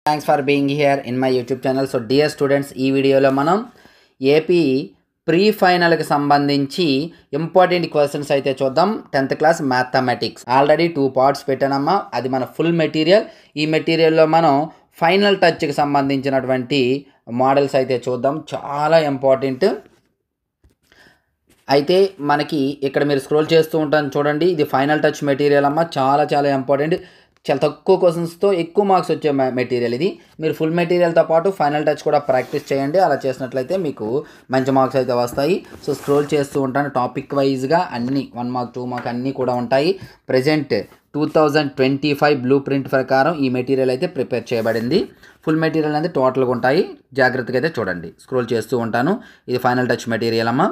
Thanks for being here in my YouTube channel. So dear students, ఈ వీడియోలో మనం AP pre ఫైనల్కి సంబంధించి ఇంపార్టెంట్ క్వశ్చన్స్ అయితే చూద్దాం. 10th class mathematics already 2 parts పెట్టానమ్మా. అది మన ఫుల్ మెటీరియల్. ఈ మెటీరియల్లో మనం ఫైనల్ టచ్కి సంబంధించినటువంటి మోడల్స్ అయితే చూద్దాం. చాలా ఇంపార్టెంట్. అయితే మనకి ఇక్కడ మీరు స్క్రోల్ చేస్తూ ఉంటాను చూడండి. ఇది ఫైనల్ టచ్ మెటీరియల్ అమ్మ. చాలా ఇంపార్టెంట్. చాలా తక్కువ క్వశ్చన్స్తో ఎక్కువ మార్క్స్ వచ్చే మెటీరియల్ ఇది. మీరు ఫుల్ మెటీరియల్తో పాటు ఫైనల్ టచ్ కూడా ప్రాక్టీస్ చేయండి. అలా చేసినట్లయితే మీకు మంచి మార్క్స్ అయితే వస్తాయి. సో స్క్రోల్ చేస్తూ ఉంటాను. టాపిక్ వైజ్గా అన్నీ 1 మార్క్ 2 మార్క్ అన్నీ కూడా ఉంటాయి. ప్రజెంట్ 2025 బ్లూ ప్రింట్ ప్రకారం ఈ మెటీరియల్ అయితే ప్రిపేర్ చేయబడింది. ఫుల్ మెటీరియల్ అనేది టోటల్గా ఉంటాయి. జాగ్రత్తగా అయితే చూడండి. స్క్రోల్ చేస్తూ ఉంటాను. ఇది ఫైనల్ టచ్ మెటీరియల్ అమ్మ.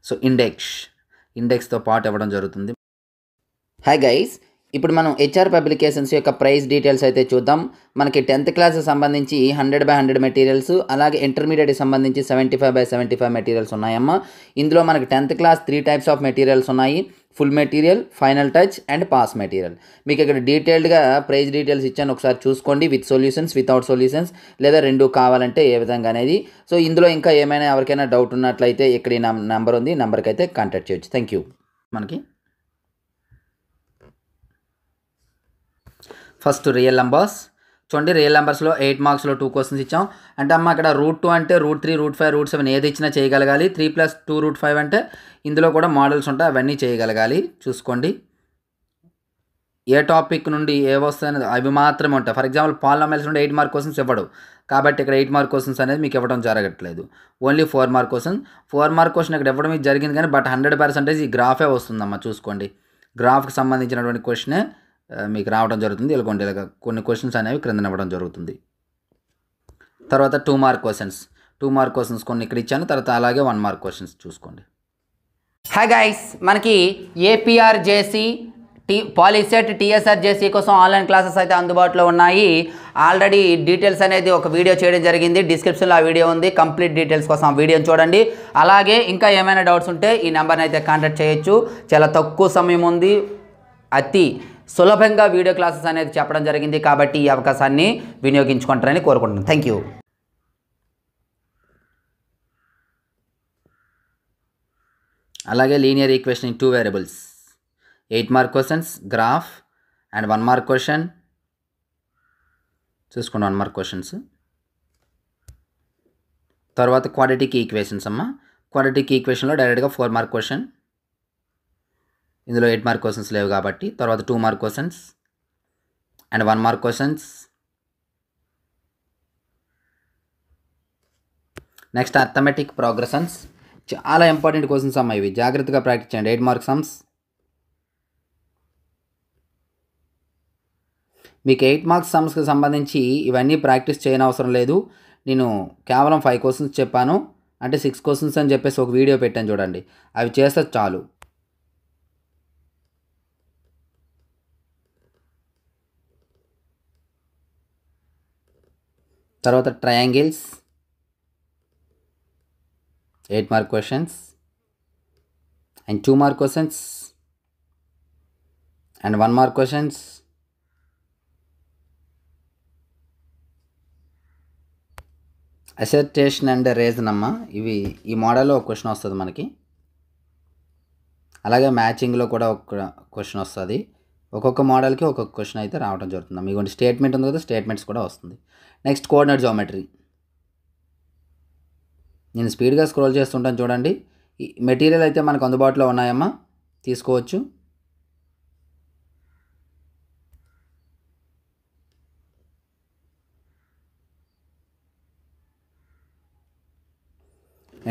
సో ఇండెక్స్తో పాటు ఇవ్వడం జరుగుతుంది. హాయ్ గైస్, ఇప్పుడు మనం హెచ్ఆర్ పబ్లికేషన్స్ యొక్క ప్రైస్ డీటెయిల్స్ అయితే చూద్దాం. మనకి 10th క్లాస్కి సంబంధించి 100/100 మెటీరియల్స్, అలాగే ఇంటర్మీడియట్కి సంబంధించి 75/75 మెటీరియల్స్ ఉన్నాయమ్మా. ఇందులో మనకి 10th class 3 types of materials ఉన్నాయి. Full material, final touch and pass material. మీకు ఇక్కడ డీటెయిల్డ్గా ప్రైస్ డీటెయిల్స్ ఇచ్చాను, ఒకసారి చూసుకోండి. విత్ సొల్యూషన్స్, వితౌట్ సొల్యూషన్స్, లేదా 2 కావాలంటే ఏ విధంగా అనేది. సో ఇందులో ఇంకా ఏమైనా ఎవరికైనా డౌట్ ఉన్నట్లయితే ఇక్కడ ఈ నెంబర్ ఉంది, నెంబర్కి అయితే కాంటాక్ట్ చేయొచ్చు. Thank you. మనకి ఫస్ట్ రియల్ నెంబర్స్ చూడండి. రియల్ నెంబర్స్లో 8 మార్క్స్లో 2 క్వశ్చన్స్ ఇచ్చాం. అంటే అమ్మ అక్కడ √2 అంటే √3, √5, √7 ఏది ఇచ్చినా చేయగలగాలి. 3 + 2 √5 అంటే ఇందులో కూడా మోడల్స్ ఉంటాయి, అవన్నీ చేయగలగాలి. చూసుకోండి. ఏ టాపిక్ నుండి ఏవొస్తాయనేది అవి మాత్రమే ఉంటాయి. ఫర్ ఎగ్జాంపుల్ పాలినామియల్స్ నుండి 8 మార్క్ క్వశ్చన్స్ ఇవ్వడు, కాబట్టి ఇక్కడ 8 మార్క్ క్వశ్చన్స్ అనేది మీకు ఇవ్వడం జరగట్లేదు. Only 4 mark question. 4 mark question ఇక్కడ ఇవ్వడం జరిగింది, కానీ బట్ 100% ఈ గ్రాఫే వస్తుందమ్మా. చూసుకోండి, గ్రాఫ్కి సంబంధించినటువంటి క్వశ్చనే మీకు రావడం జరుగుతుంది. ఇలాగ కొన్ని క్వశ్చన్స్ అనేవి క్రింద ఇవ్వడం జరుగుతుంది. తర్వాత 2 మార్క్ క్వశ్చన్స్. 2 మార్క్ క్వశ్చన్స్ కొన్ని ఇక్కడ ఇచ్చాను. తర్వాత అలాగే 1 మార్క్ క్వశ్చన్స్ చూసుకోండి. హాయ్ గైస్, మనకి ఏపీఆర్జేసీ, పాలిసెట్, టీఎస్ఆర్జేసీ కోసం ఆన్లైన్ క్లాసెస్ అయితే అందుబాటులో ఉన్నాయి. ఆల్రెడీ డీటెయిల్స్ అనేది ఒక వీడియో చేయడం జరిగింది. డిస్క్రిప్షన్లో ఆ వీడియో ఉంది. కంప్లీట్ డీటెయిల్స్ కోసం ఆ వీడియోని చూడండి. అలాగే ఇంకా ఏమైనా డౌట్స్ ఉంటే ఈ నెంబర్ని అయితే కాంటాక్ట్ చేయొచ్చు. చాలా తక్కువ సమయం ఉంది, అతి సులభంగా వీడియో క్లాసెస్ అనేది చెప్పడం జరిగింది. కాబట్టి ఈ అవకాశాన్ని వినియోగించుకుంటారని కోరుకుంటున్నాను. Thank you. అలాగే linear equation in 2 variables, 8 mark questions, graph and 1 mark question. చూసుకోండి 1 మార్క్ క్వశ్చన్స్. తర్వాత క్వాడ్రాటిక్ ఈక్వేషన్స్ అమ్మ. క్వాడ్రాటిక్ ఈక్వేషన్లో డైరెక్ట్గా 4 మార్క్ క్వశ్చన్. ఇందులో 8 మార్క్ క్వశ్చన్స్ లేవు కాబట్టి. తర్వాత 2 mark questions and 1 mark questions. Next arithmetic progressions. చాలా ఇంపార్టెంట్ క్వశ్చన్స్ అమ్మ ఇవి. జాగ్రత్తగా ప్రాక్టీస్ చేయండి. 8 మార్క్ సమ్స్. మీకు 8 మార్క్స్ సమ్స్కి సంబంధించి ఇవన్నీ ప్రాక్టీస్ చేయని అవసరం లేదు. నేను కేవలం 5 క్వశ్చన్స్ చెప్పాను, అంటే 6 క్వశ్చన్స్ అని చెప్పేసి ఒక వీడియో పెట్టాను చూడండి. అవి చేస్తే చాలు. తర్వాత triangles, 8 mark questions and 2 mark questions and 1 mark questions. Assertion and reason అమ్మ. ఇవి ఈ మోడల్లో ఒక క్వశ్చన్ వస్తుంది మనకి. అలాగే మ్యాచింగ్లో కూడా ఒక క్వశ్చన్ వస్తుంది. ఒక్కొక్క మోడల్కి ఒక్కొక్క క్వశ్చన్ అయితే రావడం జరుగుతుంది. మీకు స్టేట్మెంట్ ఉంది కదా, స్టేట్మెంట్స్ కూడా వస్తుంది. Next coordinate geometry. నేను స్పీడ్గా స్క్రోల్ చేస్తుంటాను చూడండి. ఈ మెటీరియల్ అయితే మనకు అందుబాటులో ఉన్నాయమ్మా, తీసుకోవచ్చు.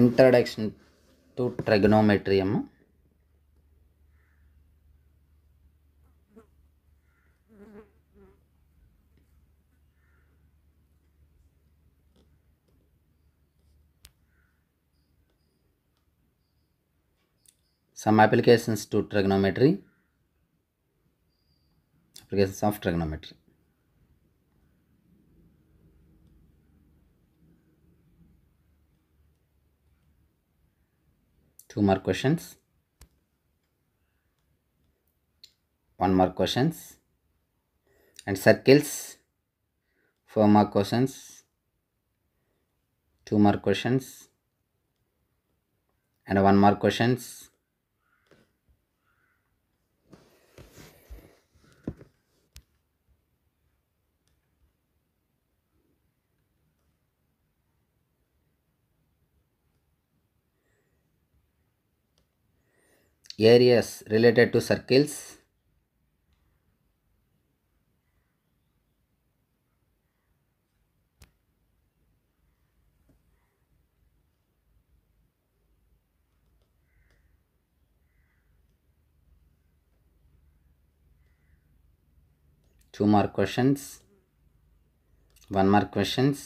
ఇంట్రడక్షన్ టు ట్రిగనోమెట్రీ అమ్మ. Some applications to trigonometry. Applications of trigonometry. Two mark questions, 1 mark questions and circles 4 mark questions, 2 mark questions and 1 mark questions. Areas related to circles, two mark questions, 1 mark questions.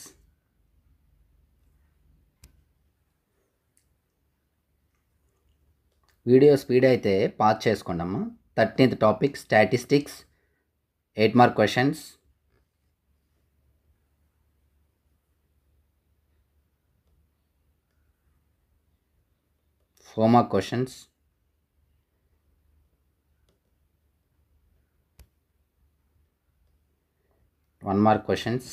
Video speed అయితే pass చేసుకోండి అమ్మా. 13th topic statistics, 8 mark questions, 4 mark questions, 1 mark questions.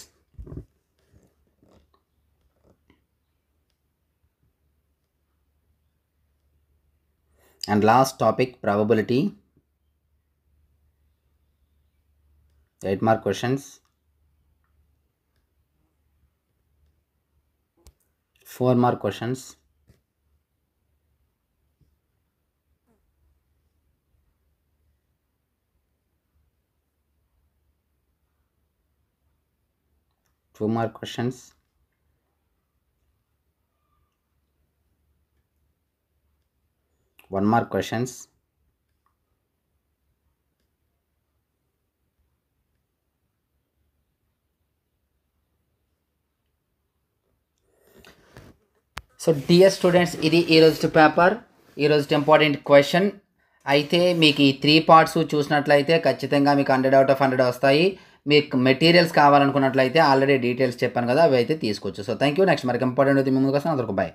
And last topic probability, 8 mark questions, 4 mark questions, 2 mark questions, 1 mark questions. So dear students, ఇది ఈరోజు paper, ఈరోజు important question అయితే మీకు ఈ 3 parts చూసినట్లయితే ఖచ్చితంగా మీకు 100 out of 100 వస్తాయి. మీకు మెటీరియల్స్ కావాలనుకున్నట్లయితే ఆల్రెడీ డీటెయిల్స్ చెప్పాను కదా, అవి అయితే తీసుకోవచ్చు. So thank you. నెక్స్ట్ మరికి ఇంపార్టెంట్ అయితే ముందుకు వస్తాను. అందరికీ బాయ్.